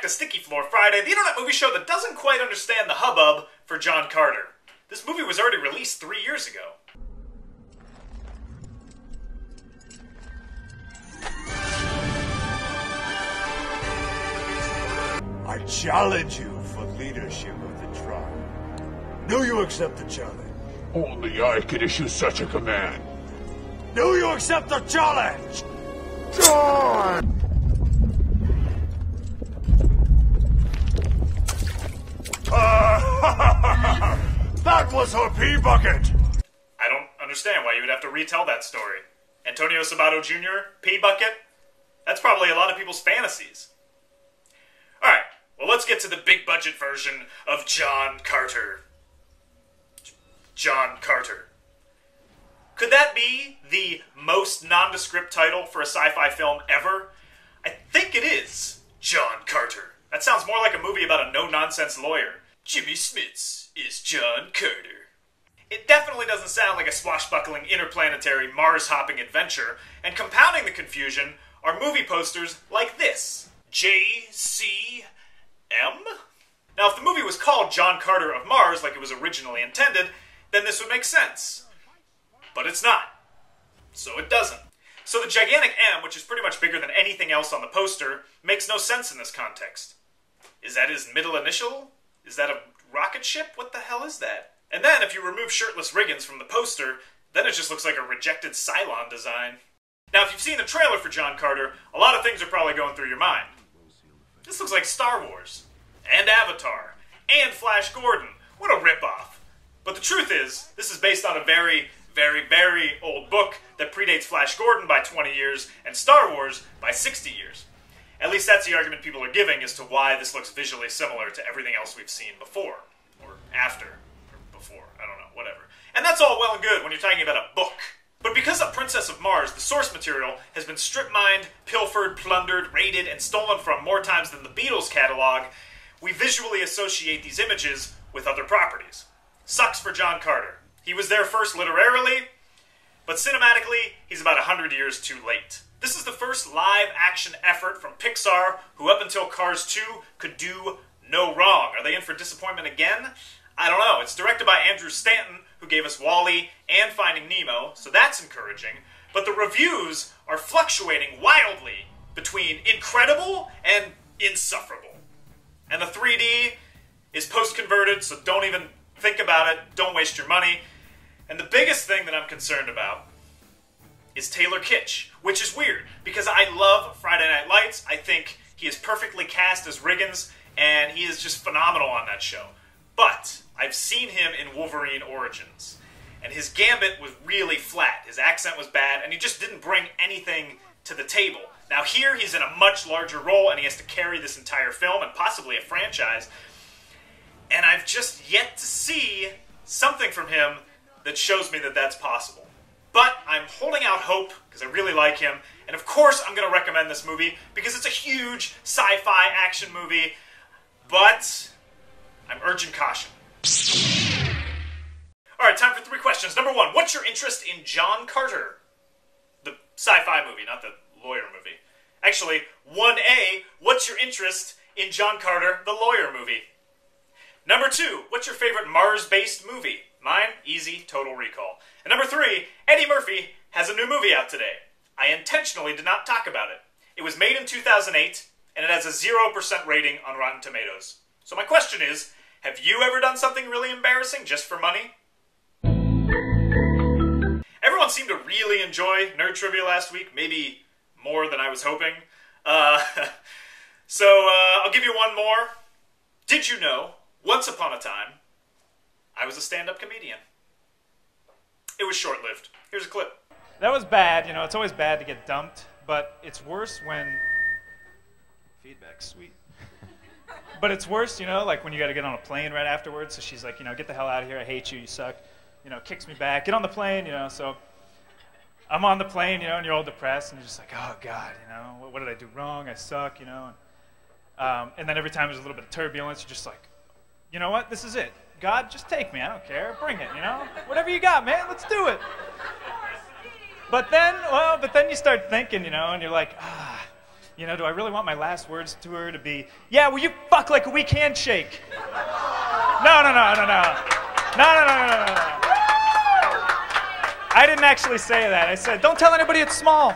to Sticky Floor Friday, the internet movie show that doesn't quite understand the hubbub for John Carter. This movie was already released 3 years ago. I challenge you for leadership of the tribe. Do you accept the challenge? Only I can issue such a command. Do you accept the challenge? John! That was her pee bucket! I don't understand why you would have to retell that story. Antonio Sabato Jr., pee bucket? That's probably a lot of people's fantasies. Alright, well let's get to the big budget version of John Carter. John Carter. Could that be the most nondescript title for a sci-fi film ever? I think it is. John Carter. That sounds more like a movie about a no-nonsense lawyer. Jimmy Smits is John Carter. It definitely doesn't sound like a swashbuckling interplanetary Mars-hopping adventure, and compounding the confusion are movie posters like this. JCM? Now, if the movie was called John Carter of Mars like it was originally intended, then this would make sense. But it's not. So it doesn't. So the gigantic M, which is pretty much bigger than anything else on the poster, makes no sense in this context. Is that his middle initial? Is that a rocket ship? What the hell is that? And then, if you remove shirtless Riggins from the poster, then it just looks like a rejected Cylon design. Now, if you've seen the trailer for John Carter, a lot of things are probably going through your mind. This looks like Star Wars, and Avatar, and Flash Gordon. What a ripoff. But the truth is, this is based on a very, very, very old book that predates Flash Gordon by 20 years and Star Wars by 60 years. At least that's the argument people are giving as to why this looks visually similar to everything else we've seen before. Or after. Or before. I don't know. Whatever. And that's all well and good when you're talking about a book. But because of Princess of Mars, the source material has been strip-mined, pilfered, plundered, raided, and stolen from more times than the Beatles catalog, we visually associate these images with other properties. Sucks for John Carter. He was there first literarily, but cinematically, he's about 100 years too late. This is the first live-action effort from Pixar, who up until Cars 2 could do no wrong. Are they in for disappointment again? I don't know. It's directed by Andrew Stanton, who gave us WALL-E and Finding Nemo, so that's encouraging. But the reviews are fluctuating wildly between incredible and insufferable. And the 3D is post-converted, so don't even think about it. Don't waste your money. And the biggest thing that I'm concerned about is Taylor Kitsch, which is weird, because I love Friday Night Lights. I think he is perfectly cast as Riggins, and he is just phenomenal on that show. But I've seen him in Wolverine Origins, and his gambit was really flat. His accent was bad, and he just didn't bring anything to the table. Now here, he's in a much larger role, and he has to carry this entire film, and possibly a franchise, and I've just yet to see something from him that shows me that that's possible. But I'm holding out hope, because I really like him, and of course I'm going to recommend this movie, because it's a huge sci-fi action movie, but I'm urging caution. Alright, time for 3 questions. Number 1, what's your interest in John Carter? The sci-fi movie, not the lawyer movie. Actually, 1A, what's your interest in John Carter, the lawyer movie? Number 2, what's your favorite Mars-based movie? Mine, easy, Total Recall. And number 3, Eddie Murphy has a new movie out today. I intentionally did not talk about it. It was made in 2008, and it has a 0% rating on Rotten Tomatoes. So my question is, have you ever done something really embarrassing just for money? Everyone seemed to really enjoy Nerd Trivia last week, maybe more than I was hoping. So I'll give you one more. Did you know, once upon a time, I was a stand-up comedian? It was short-lived. Here's a clip. That was bad. You know, it's always bad to get dumped, but it's worse when... Feedback's sweet. But it's worse, you know, like when you got to get on a plane right afterwards. So she's like, you know, get the hell out of here. I hate you. You suck. You know, kicks me back. Get on the plane, you know. So I'm on the plane, you know, and you're all depressed. And you're just like, oh, God, you know, what did I do wrong? I suck, you know. And then every time there's a little bit of turbulence, you're just like, you know what? This is it. God, just take me. I don't care. Bring it, you know. Whatever you got, man. Let's do it. But then you start thinking, you know, and you're like, You know, do I really want my last words to her to be, yeah, will you fuck like a weak handshake? No. No. I didn't actually say that. I said, don't tell anybody it's small.